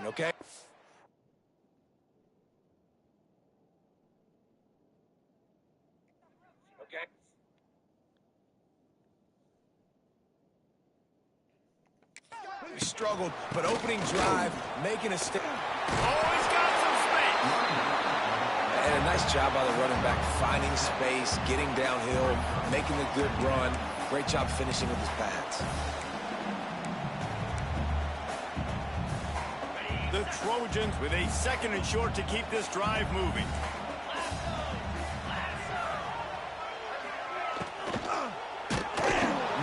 Okay? Okay. He struggled, but opening drive, making a step. Oh, he's got some space. And a nice job by the running back, finding space, getting downhill, making a good run. Great job finishing with his pads. The Trojans with a 2nd and short to keep this drive moving.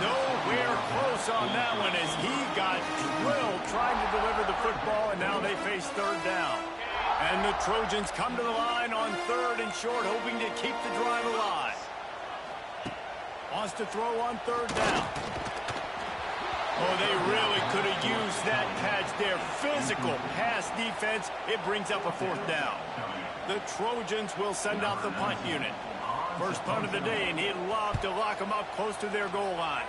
Nowhere close on that one as he got drilled trying to deliver the football, and now they face 3rd down. And the Trojans come to the line on 3rd and short, hoping to keep the drive alive. Wants to throw on 3rd down. Oh, they really could have used that catch there. Physical pass defense. It brings up a 4th down. The Trojans will send out the punt unit. First punt of the day, and he'd love to lock them up close to their goal line.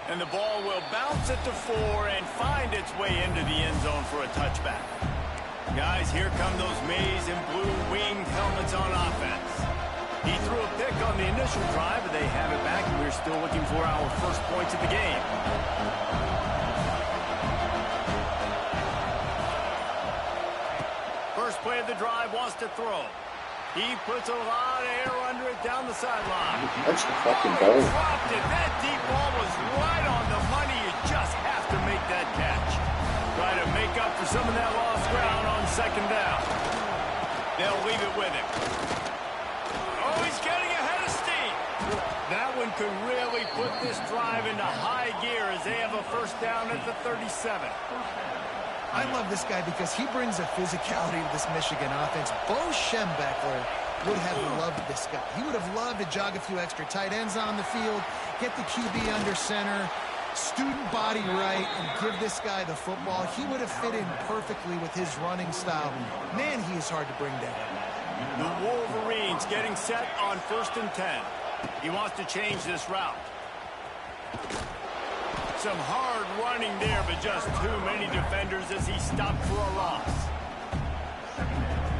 And the ball will bounce at the 4 and find its way into the end zone for a touchback. Guys, here come those maize and blue winged helmets on offense. He threw a pick on the initial drive, but they have it back, and we're still looking for our first points of the game. First play of the drive, wants to throw. He puts a lot of air under it down the sideline. That's the fucking ball. Dropped it. That deep ball was right on the money. You just have to make that catch. Try to make up for some of that lost ground on 2nd down. They'll leave it with him. Oh, he's getting ahead of steam. That one could really put this drive into high gear as they have a 1st down at the 37. I love this guy because he brings a physicality to this Michigan offense. Bo Schembechler would have loved this guy. He would have loved to jog a few extra tight ends on the field, get the QB under center, student body right, and give this guy the football. He would have fit in perfectly with his running style. Man, he is hard to bring down. The Wolverines getting set on 1st and 10. He wants to change this route. Some hard running there, but just too many defenders as he stopped for a loss.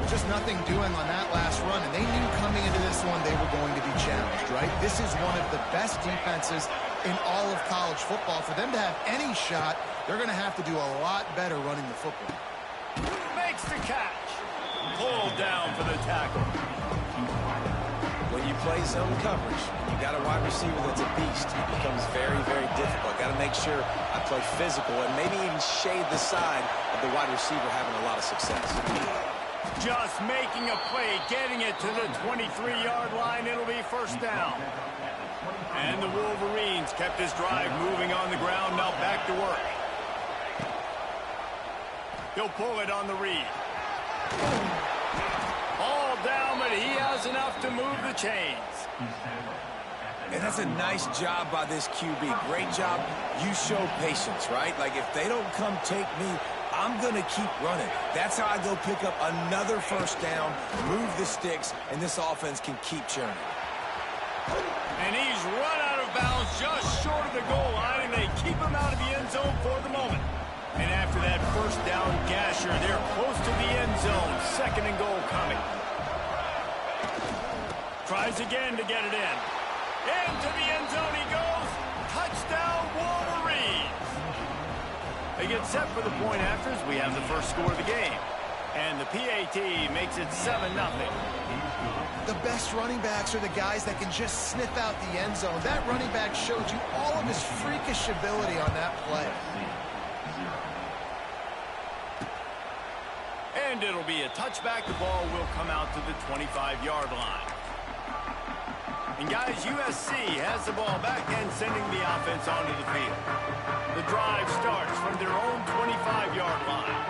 Just nothing doing on that last run, and they knew coming into this one they were going to be challenged, right? This is one of the best defenses in all of college football. For them to have any shot, they're going to have to do a lot better running the football. Makes the catch. Pulled down for the tackle. When you play zone coverage, you got a wide receiver that's a beast. It becomes very, very difficult. Got to make sure I play physical and maybe even shade the side of the wide receiver having a lot of success. Just making a play, getting it to the 23-yard line. It'll be 1st down. And the Wolverines kept this drive moving on the ground. Now back to work. He'll pull it on the read. All down, but he has enough to move the chains. And that's a nice job by this QB. Great job. You show patience, right? Like, if they don't come take me, I'm going to keep running. That's how I go pick up another 1st down, move the sticks, and this offense can keep churning. And he's run out of bounds just short of the goal line, and they keep him out of the end zone for the moment. And after that 1st down gasher, they're close to the end zone. 2nd and goal coming. Tries again to get it in. Into the end zone he goes. Touchdown, Wolverines. They get set for the point afters. We have the first score of the game. And the PAT makes it 7-0. The best running backs are the guys that can just sniff out the end zone. That running back showed you all of his freakish ability on that play. And it'll be a touchback. The ball will come out to the 25-yard line. And guys, USC has the ball back and sending the offense onto the field. The drive starts from their own 25-yard line.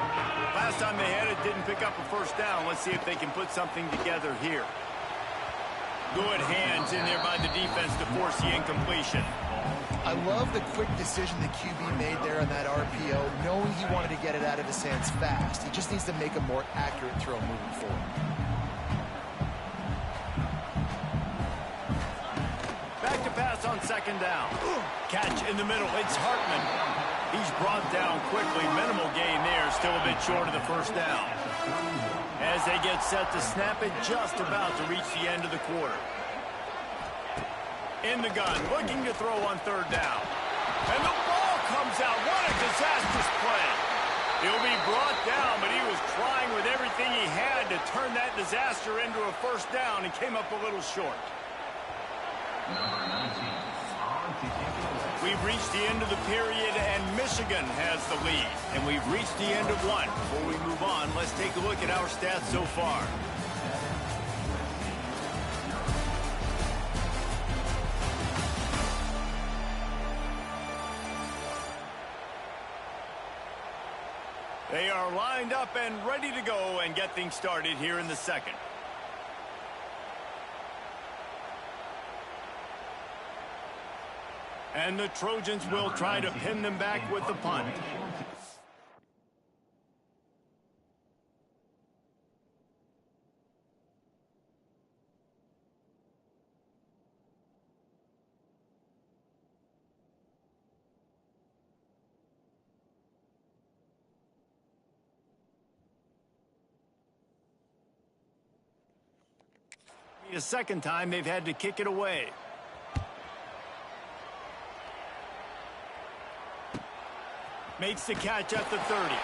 Last time they had it, didn't pick up a 1st down. Let's see if they can put something together here. Good hands in there by the defense to force the incompletion. I love the quick decision the QB made there on that RPO, knowing he wanted to get it out of his hands fast. He just needs to make a more accurate throw moving forward. Back to pass on 2nd down. Catch in the middle. It's Hartman. He's brought down quickly. Minimal gain there. Still a bit short of the first down. As they get set to snap it, just about to reach the end of the quarter. In the gun, looking to throw on third down. And the ball comes out. What a disastrous play. He'll be brought down, but he was trying with everything he had to turn that disaster into a first down and came up a little short. We've reached the end of the period, and Michigan has the lead. And we've reached the end of one. Before we move on, let's take a look at our stats so far. They are lined up and ready to go and get things started here in the second. And the Trojans will try to pin them back with the punt. The second time they've had to kick it away. Makes the catch at the 30.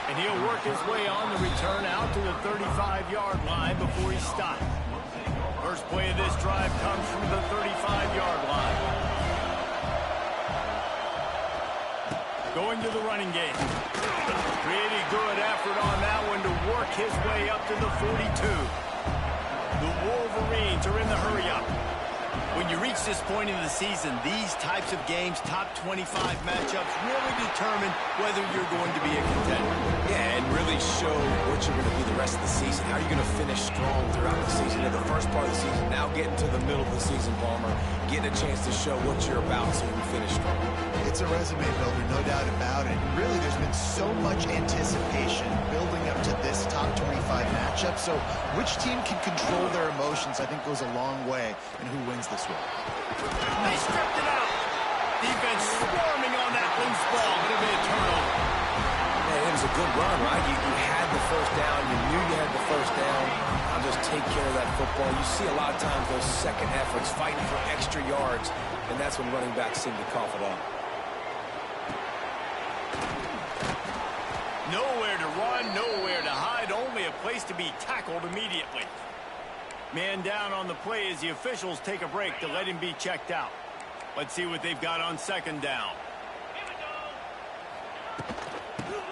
And he'll work his way on the return out to the 35-yard line before he's stopped. First play of this drive comes from the 35-yard line. Going to the running game. Pretty good effort on that one to work his way up to the 42. The Wolverines are in the hurry-up. When you reach this point in the season, these types of games, top 25 matchups, really determine whether you're going to be a contender. Yeah, and really show what you're going to be the rest of the season. How are you going to finish strong throughout the season? In the first part of the season, now getting to the middle of the season, Palmer, getting a chance to show what you're about so you can finish strong. It's a resume builder, no doubt about it. Really, there's been so much anticipation building up to this top 25 matchup. So which team can control their emotions, I think, goes a long way in who wins this one. They stripped it out. Defense swarming on that loose ball. It'll be a turnover. Man, it was a good run, right? You had the first down. You knew you had the first down. I'll just take care of that football. You see a lot of times those second efforts fighting for extra yards, and that's when running backs seem to cough it up. Nowhere to run, nowhere to hide, only a place to be tackled immediately. Man down on the play as the officials take a break to let him be checked out. Let's see what they've got on second down.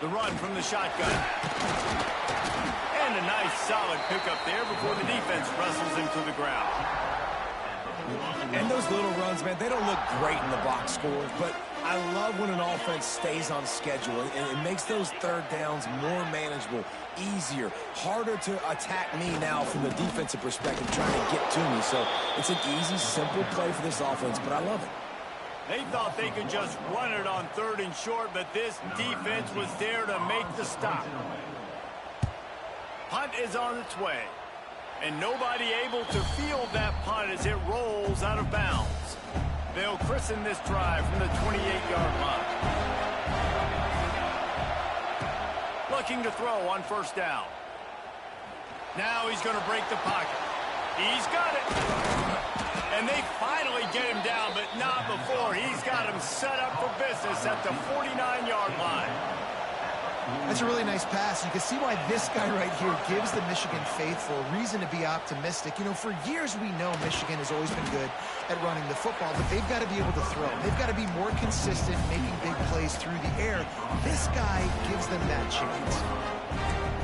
The run from the shotgun. And a nice solid pickup there before the defense wrestles him to the ground. And those little runs, man, they don't look great in the box score, but I love when an offense stays on schedule, and it makes those third downs more manageable, easier, harder to attack me now from the defensive perspective, trying to get to me. So it's an easy, simple play for this offense, but I love it. They thought they could just run it on third and short, but this defense was there to make the stop. Punt is on its way. And nobody able to field that punt as it rolls out of bounds. They'll christen this drive from the 28-yard line. Looking to throw on first down. Now he's going to break the pocket. He's got it. And they finally get him down, but not before. He's got him set up for business at the 49-yard line. That's a really nice pass. You can see why this guy right here gives the Michigan faithful a reason to be optimistic. You know, for years we know Michigan has always been good at running the football, but they've got to be able to throw. They've got to be more consistent making big plays through the air. This guy gives them that chance.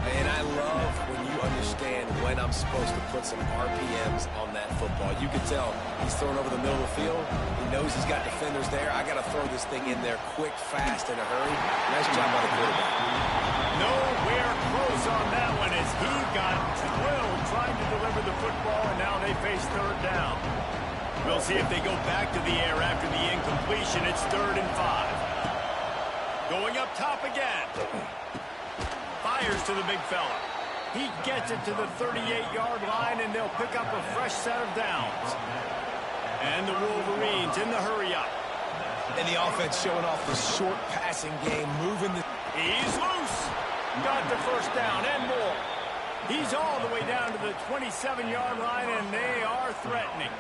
And I love when you understand when I'm supposed to put some RPMs on that football. You can tell he's throwing over the middle of the field. He knows he's got defenders there. I got to throw this thing in there quick, fast, in a hurry. Nice job by the quarterback. Nowhere close on that one as he got drilled trying to deliver the football, and now they face third down. We'll see if they go back to the air after the incompletion. It's 3rd and 5. Going up top again. Fires to the big fella. He gets it to the 38-yard line, and they'll pick up a fresh set of downs. And the Wolverines in the hurry-up. And the offense showing off the short passing game, moving the... He's loose. Got the first down and more. He's all the way down to the 27-yard line, and they are threatening.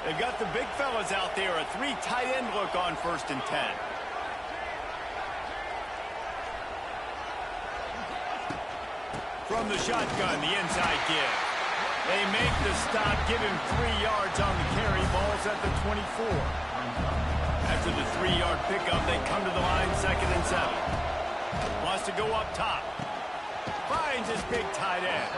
They've got the big fellas out there, a 3 tight end look on 1st and 10. From the shotgun, the inside give. They make the stop, give him 3 yards on the carry. Ball's at the 24. After the 3-yard pickup, they come to the line, 2nd and 7. Wants to go up top. Finds his big tight end.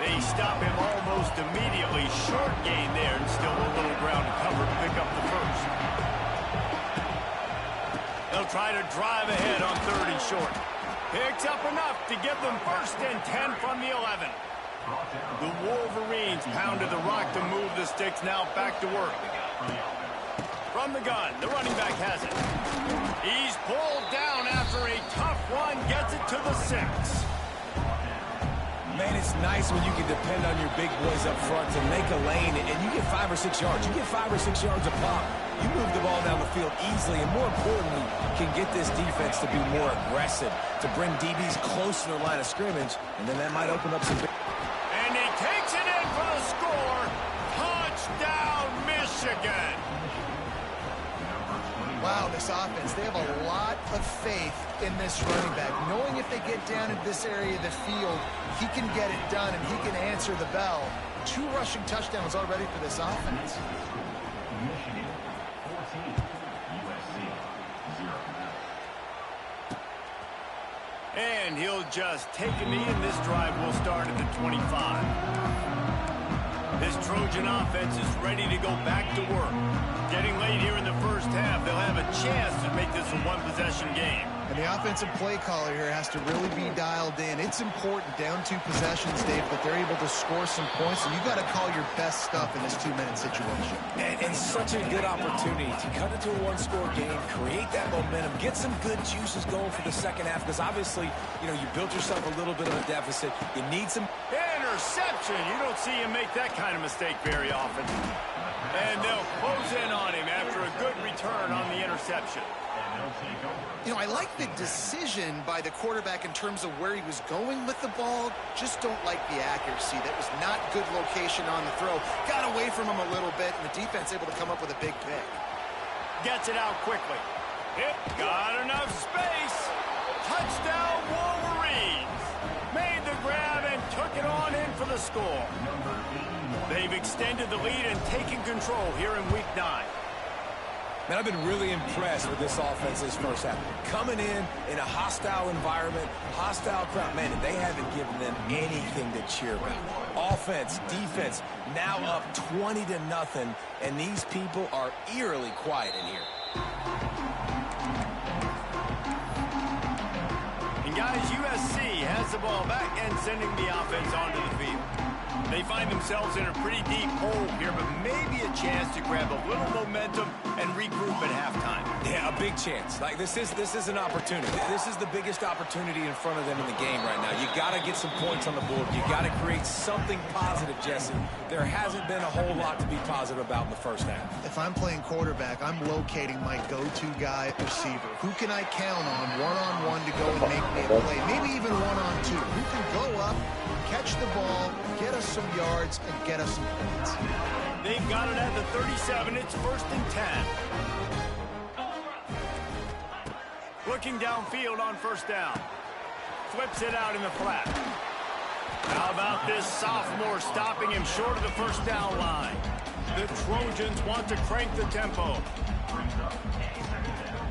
They stop him almost immediately. Short gain there, and still a little ground to cover to pick up the first. They'll try to drive ahead on 3rd and short. Picks up enough to give them 1st and 10 from the 11. The Wolverines pounded the rock to move the sticks. Now back to work. From the gun, the running back has it. He's pulled down after a tough one. Gets it to the 6. Man, it's nice when you can depend on your big boys up front to make a lane, and you get 5 or 6 yards. You get 5 or 6 yards a pop. You move the ball down the field easily, and more importantly, can get this defense to be more aggressive, to bring DBs close to the line of scrimmage, and then that might open up some big... And he takes it in for the score. Touchdown, Michigan. Wow, this offense, they have a lot of faith in this running back. Knowing if they get down in this area of the field, he can get it done and he can answer the bell. 2 rushing touchdowns already for this offense. Michigan 14, USC 0. And he'll just take a knee, and this drive will start at the 25. This Trojan offense is ready to go back to work. Getting late here in the first half, they'll have a chance to make this a 1-possession game. And the offensive play caller here has to really be dialed in. It's important down 2 possessions, Dave, that they're able to score some points, and you got to call your best stuff in this 2-minute situation. And such a good opportunity to cut into a 1-score game, create that momentum, get some good juices going for the second half, because obviously, you know, you built yourself a little bit of a deficit. You need some... Interception! You don't see him make that kind of mistake very often. And they'll close in on him after a good return on the interception. You know, I like the decision by the quarterback in terms of where he was going with the ball. Just don't like the accuracy. That was not good location on the throw. Got away from him a little bit, and the defense able to come up with a big pick. Gets it out quickly. Got enough space. Touchdown, Wolverines. Made the grab and took it on in for the score. They've extended the lead and taken control here in Week 9. Man, I've been really impressed with this offense this first half. Coming in a hostile environment, hostile crowd. Man, they haven't given them anything to cheer about. Offense, defense, now up 20-0, and these people are eerily quiet in here. And guys, USC has the ball back and sending the offense onto the field. They find themselves in a pretty deep hole here, but maybe a chance to grab a little momentum and regroup at halftime. Yeah, a big chance. Like, this is an opportunity. This is the biggest opportunity in front of them in the game right now. You got to get some points on the board. You got to create something positive, Jesse. There hasn't been a whole lot to be positive about in the first half. If I'm playing quarterback, I'm locating my go-to guy at receiver. Who can I count on one-on-one to go and make me a play? Maybe even one-on-two. Who can go up, catch the ball, get us some yards, and get us some points. They've got it at the 37. It's 1st and 10. Looking downfield on 1st down. Flips it out in the flat. How about this sophomore stopping him short of the 1st down line? The Trojans want to crank the tempo.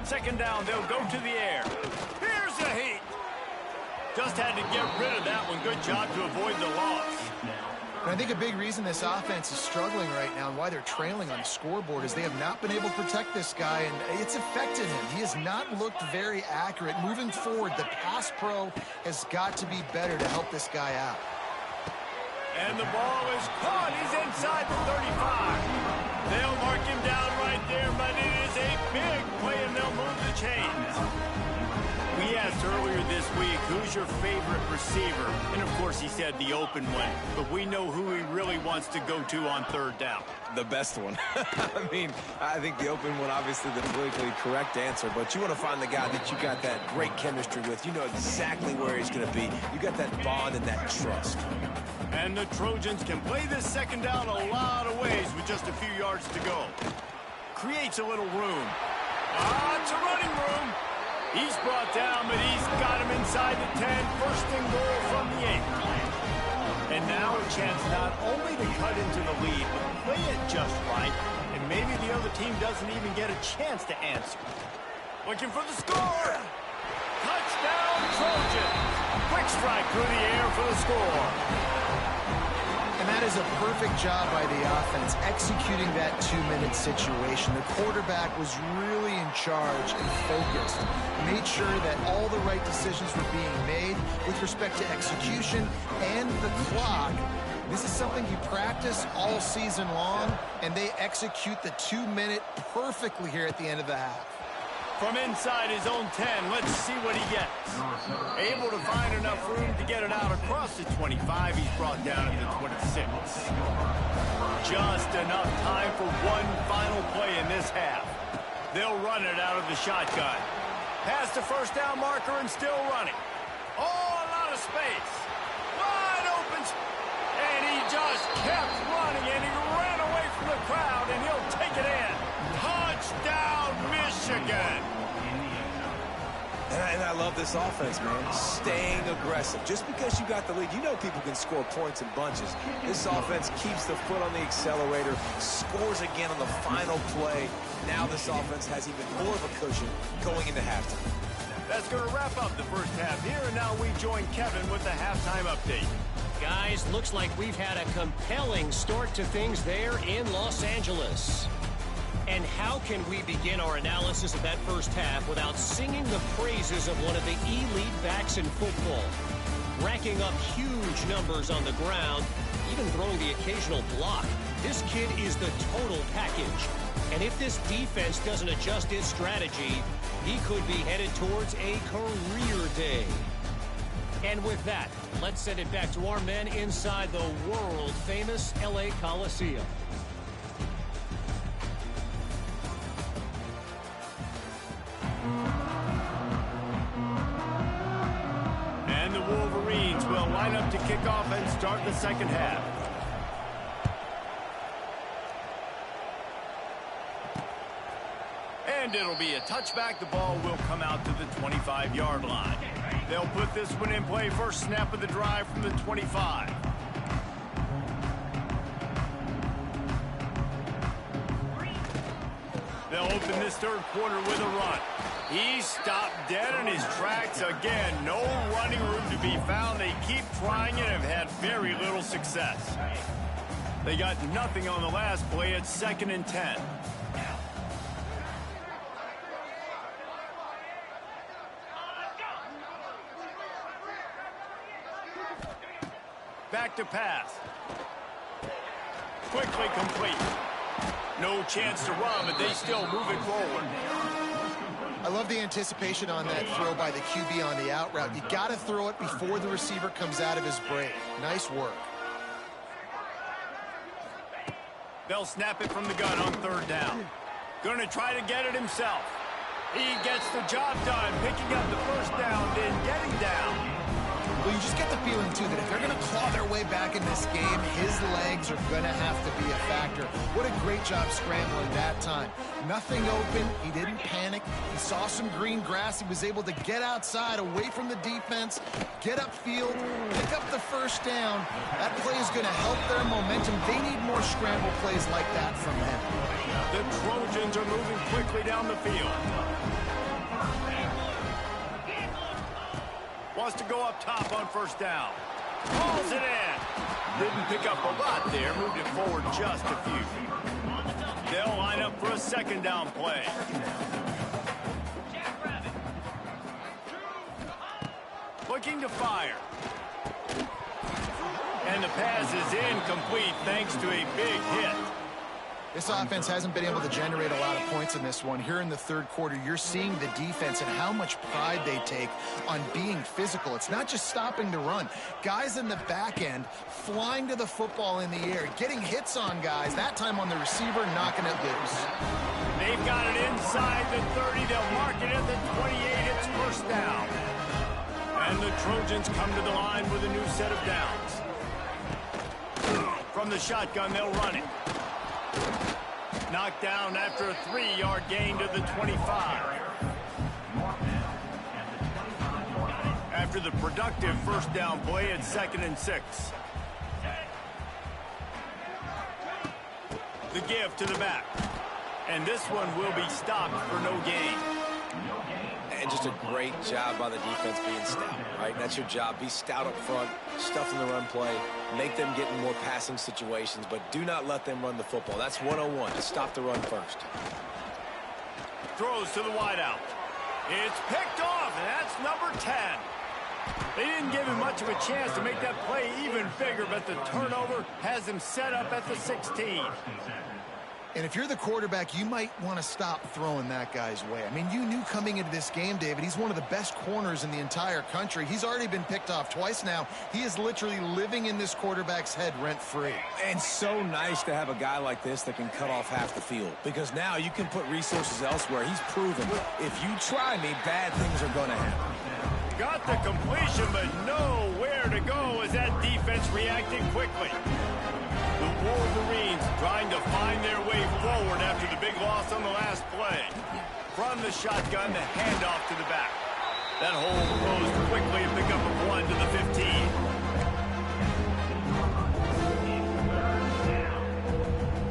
2nd down, they'll go to the air. Here's the heat. Just had to get rid of that one. Good job to avoid the loss. And I think a big reason this offense is struggling right now and why they're trailing on the scoreboard is they have not been able to protect this guy, and it's affected him. He has not looked very accurate. Moving forward, the pass pro has got to be better to help this guy out. And the ball is caught. He's inside the 35. They'll mark him down right there, but it is a big play, and they'll move the chains. He has earlier this week, who's your favorite receiver? And, of course, he said the open one. But we know who he really wants to go to on third down. The best one. I mean, I think the open one, obviously the politically correct answer, but you want to find the guy that you got that great chemistry with. You know exactly where he's going to be. You got that bond and that trust. And the Trojans can play this second down a lot of ways with just a few yards to go. Creates a little room. It's a running room. He's brought down, but he's got him inside the 10. First and goal from the 8. And now a chance not only to cut into the lead, but play it just right. And maybe the other team doesn't even get a chance to answer. Looking for the score. Touchdown, Trojans. Quick strike through the air for the score. And that is a perfect job by the offense, executing that 2-minute situation. The quarterback was really in charge and focused. Made sure that all the right decisions were being made with respect to execution and the clock. This is something you practice all season long, and they execute the 2-minute perfectly here at the end of the half. From inside his own 10, let's see what he gets. Able to find enough room to get it out across the 25. He's brought down to the 26. Just enough time for one final play in this half. They'll run it out of the shotgun. Past the first down marker and still running. Oh, a lot of space. Wide open. And he just kept running, and he ran away from the crowd, and he'll take it in. Touchdown, Michigan. And I love this offense, man. Staying aggressive. Just because you got the lead, you know people can score points in bunches. This offense keeps the foot on the accelerator, scores again on the final play. Now this offense has even more of a cushion going into halftime. That's going to wrap up the first half here, and now we join Kevin with the halftime update. Guys, looks like we've had a compelling start to things there in Los Angeles. And how can we begin our analysis of that first half without singing the praises of one of the elite backs in football? Racking up huge numbers on the ground, even throwing the occasional block. This kid is the total package. And if this defense doesn't adjust its strategy, he could be headed towards a career day. And with that, let's send it back to our men inside the world-famous LA Coliseum. And the Wolverines will line up to kick off and start the second half. And it'll be a touchback. The ball will come out to the 25-yard line. They'll put this one in play. First snap of the drive from the 25. They'll open this third quarter with a run. He stopped dead in his tracks again. No running room to be found. They keep trying and have had very little success. They got nothing on the last play. It's 2nd and 10. Back to pass. Quickly complete. No chance to run, but they still move it forward. I love the anticipation on that throw by the QB on the out route. You got to throw it before the receiver comes out of his break. Nice work. They'll snap it from the gun on third down. Going to try to get it himself. He gets the job done, picking up the first down, then getting down. Well, you just get the feeling, too, that if they're going to claw their way back in this game, his legs are going to have to be a factor. What a great job scrambling that time. Nothing open. He didn't panic. He saw some green grass. He was able to get outside, away from the defense, get upfield, pick up the first down. That play is going to help their momentum. They need more scramble plays like that from him. The Trojans are moving quickly down the field. Wants to go up top on first down. Hauls it in. Didn't pick up a lot there. Moved it forward just a few. They'll line up for a second down play. Looking to fire. And the pass is incomplete thanks to a big hit. This offense hasn't been able to generate a lot of points in this one. Here in the third quarter, you're seeing the defense and how much pride they take on being physical. It's not just stopping the run. Guys in the back end flying to the football in the air, getting hits on guys, that time on the receiver, knocking it loose. They've got it inside the 30. They'll mark it at the 28. It's first down. And the Trojans come to the line with a new set of downs. From the shotgun, they'll run it. Knocked down after a 3-yard gain to the 25. After the productive first down play at 2nd and 6. The give to the back. And this one will be stopped for no gain. And just a great job by the defense being stout, right? That's your job. Be stout up front, stuff in the run play, make them get in more passing situations, but do not let them run the football. That's 101. Just stop the run first. Throws to the wideout. It's picked off, and that's number 10. They didn't give him much of a chance to make that play even bigger, but the turnover has him set up at the 16. And if you're the quarterback, you might want to stop throwing that guy's way. I mean, you knew coming into this game, David, he's one of the best corners in the entire country. He's already been picked off twice now. He is literally living in this quarterback's head rent-free. And so nice to have a guy like this that can cut off half the field, because now you can put resources elsewhere. He's proven, if you try me, bad things are going to happen. Got the completion, but nowhere to go as that defense reacted quickly. The Wolverines trying to find their way forward after the big loss on the last play. From the shotgun, the handoff to the back. That hole closed quickly and pick up a 1 to the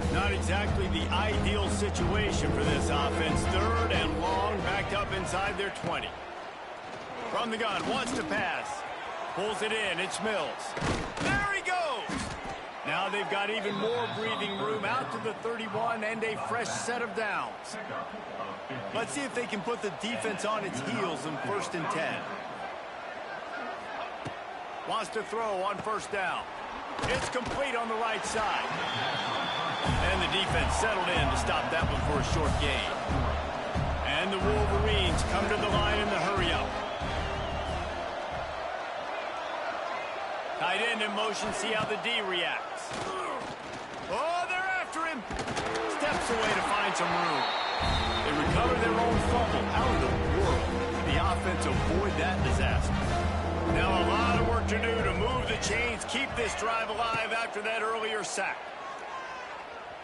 15. Not exactly the ideal situation for this offense. 3rd and long, backed up inside their 20. From the gun, wants to pass. Pulls it in, it's Mills. There he goes! Now they've got even more breathing room out to the 31 and a fresh set of downs. Let's see if they can put the defense on its heels in 1st and 10. Wants to throw on 1st down. It's complete on the right side. And the defense settled in to stop that one for a short gain. And the Wolverines come to the line in the hurry-up. Tight end in motion, see how the D reacts. Oh, they're after him. Steps away to find some room. They recover their own fumble. How in the world did the offense avoid that disaster? Now a lot of work to do to move the chains, keep this drive alive after that earlier sack.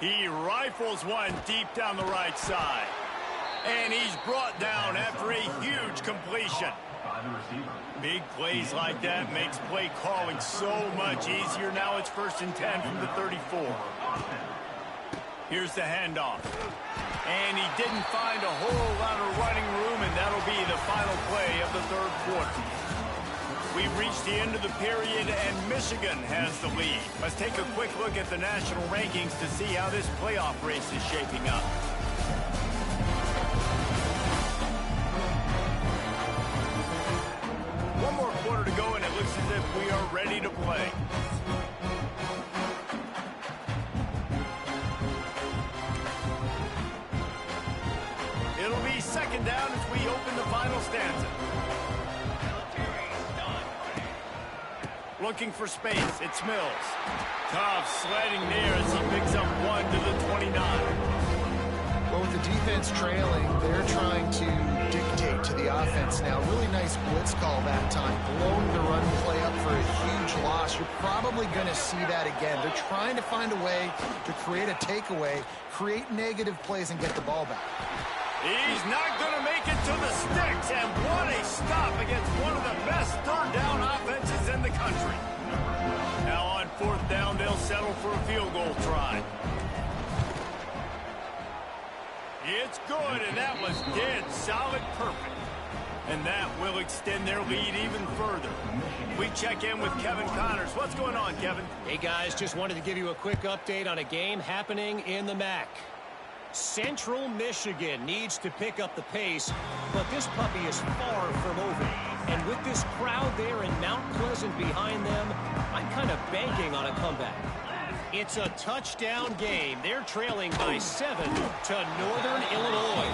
He rifles one deep down the right side. And he's brought down after a huge completion. Big plays like that makes play calling so much easier. Now it's 1st and 10 from the 34. Here's the handoff. And he didn't find a whole lot of running room, and that'll be the final play of the 3rd quarter. We've reached the end of the period, and Michigan has the lead. Let's take a quick look at the national rankings to see how this playoff race is shaping up. One more quarter to go, and it looks as if we are ready to play. It'll be 2nd down as we open the final stanza. Looking for space, it's Mills. Tough sledding there as he picks up 1 to the 29. Well, with the defense trailing, they're trying to dictate to the offense now. Really nice blitz call that time. Blowing the run play up for a huge loss. You're probably going to see that again. They're trying to find a way to create a takeaway, create negative plays, and get the ball back. He's not going to make it to the sticks, and what a stop against one of the best 3rd down offenses in the country. Now on 4th down, they'll settle for a field goal try. It's good, and that was dead solid perfect. And that will extend their lead even further. We check in with Kevin Connors. What's going on, Kevin? Hey, guys, just wanted to give you a quick update on a game happening in the MAC. Central Michigan needs to pick up the pace, but this puppy is far from over. And with this crowd there in Mount Pleasant behind them, I'm kind of banking on a comeback. It's a touchdown game. They're trailing by 7 to Northern Illinois.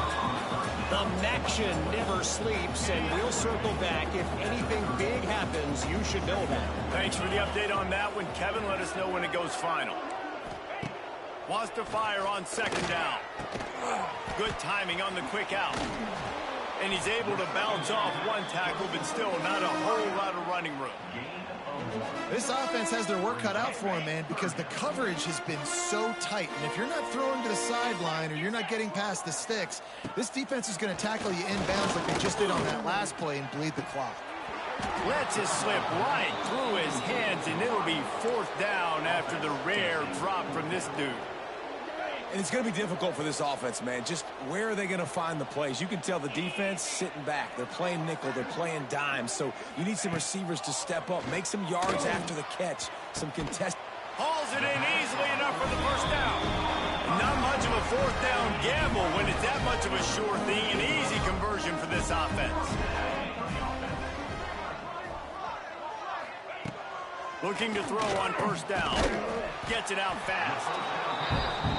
The Maction never sleeps, and we'll circle back. If anything big happens, you should know that. Thanks for the update on that one, Kevin. Let us know when it goes final. Wants to fire on second down. Good timing on the quick out. And he's able to bounce off one tackle, but still not a whole lot of running room. This offense has their work cut out for them, man, because the coverage has been so tight. And if you're not throwing to the sideline or you're not getting past the sticks, this defense is going to tackle you inbounds like they just did on that last play and bleed the clock. Lets it slip right through his hands, and it'll be fourth down after the rare drop from this dude. And it's going to be difficult for this offense, man. Just where are they going to find the plays? You can tell the defense sitting back. They're playing nickel. They're playing dime. So you need some receivers to step up, make some yards after the catch, some contest. Hauls it in easily enough for the first down. Not much of a fourth down gamble when it's that much of a sure thing. An easy conversion for this offense. Looking to throw on first down. Gets it out fast.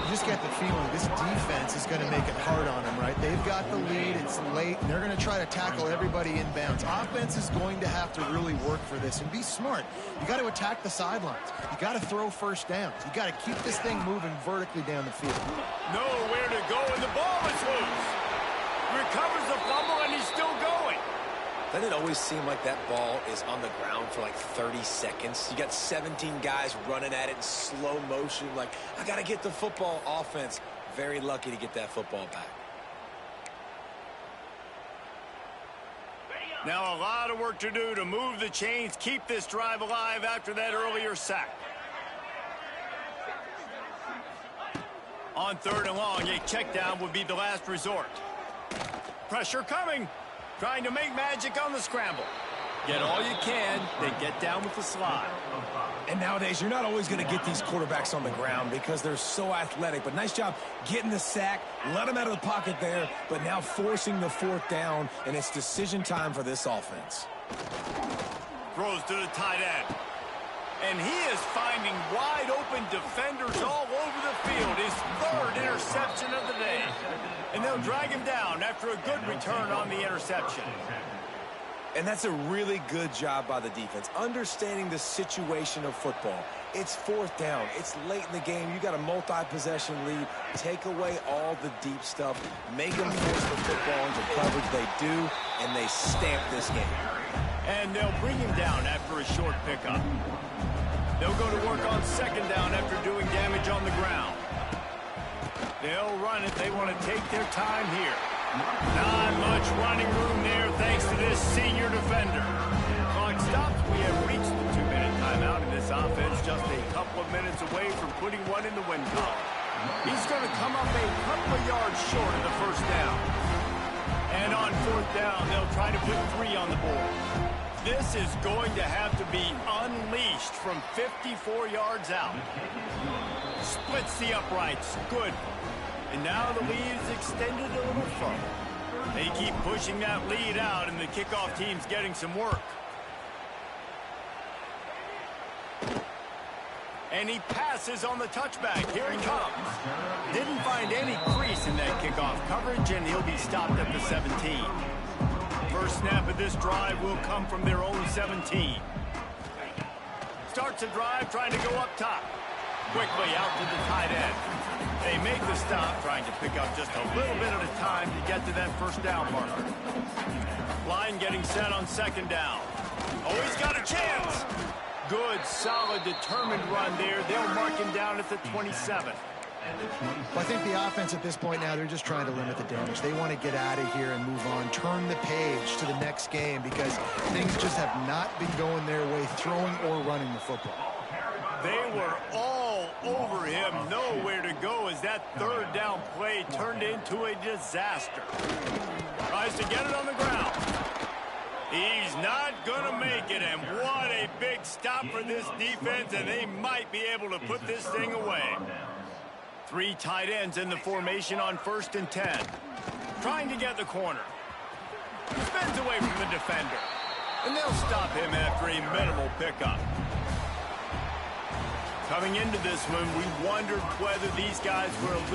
You just get the feeling this defense is going to make it hard on them, right? They've got the lead. It's late, and they're going to try to tackle everybody inbounds. Offense is going to have to really work for this and be smart. You got to attack the sidelines. You got to throw first downs. You got to keep this thing moving vertically down the field. Nowhere to go, and the ball is loose. Recovers the fumble, and he's still going. Doesn't it always seem like that ball is on the ground for like 30 seconds? You got 17 guys running at it in slow motion. Like, I got to get the football. Offense, very lucky to get that football back. Now a lot of work to do to move the chains, keep this drive alive after that earlier sack. On third and long, a check down would be the last resort. Pressure coming. Trying to make magic on the scramble. Get all you can, then get down with the slide. And nowadays, you're not always going to get these quarterbacks on the ground because they're so athletic. But nice job getting the sack, let them out of the pocket there, but now forcing the fourth down, and it's decision time for this offense. Throws to the tight end. And he is finding wide open defenders all over the field. His third interception of the day. And they'll drag him down after a good return on the interception. And that's a really good job by the defense, understanding the situation of football. It's fourth down. It's late in the game. You got a multi-possession lead. Take away all the deep stuff. Make them force the football into coverage. They do, and they stamp this game. And they'll bring him down after a short pickup. They'll go to work on second down after doing damage on the ground. They'll run it. They want to take their time here. Not much running room there thanks to this senior defender. Clock stops. We have reached the 2-minute timeout in this offense, just a couple of minutes away from putting one in the win column. He's going to come up a couple of yards short of the first down. And on fourth down, they'll try to put 3 on the board. This is going to have to be unleashed from 54 yards out. Splits the uprights. Good. And now the lead is extended a little further. They keep pushing that lead out, and the kickoff team's getting some work. And he passes on the touchback. Here he comes. Didn't find any crease in that kickoff coverage, and he'll be stopped at the 17. First snap of this drive will come from their own 17. Starts a drive trying to go up top. Quickly out to the tight end. They make the stop, trying to pick up just a little bit at a time to get to that first down marker. Line getting set on second down. Oh, he's got a chance. Good, solid, determined run there. They'll mark him down at the 27. Well, I think the offense at this point now, they're just trying to limit the damage. They want to get out of here and move on, turn the page to the next game because things just have not been going their way, throwing or running the football. They were all over him, nowhere to go as that third down play turned into a disaster. Tries to get it on the ground. He's not going to make it, and what a big stop for this defense, and they might be able to put this thing away. 3 tight ends in the formation on 1st and 10. Trying to get the corner. Spins away from the defender. And they'll stop him after a minimal pickup. Coming into this one, we wondered whether these guys were a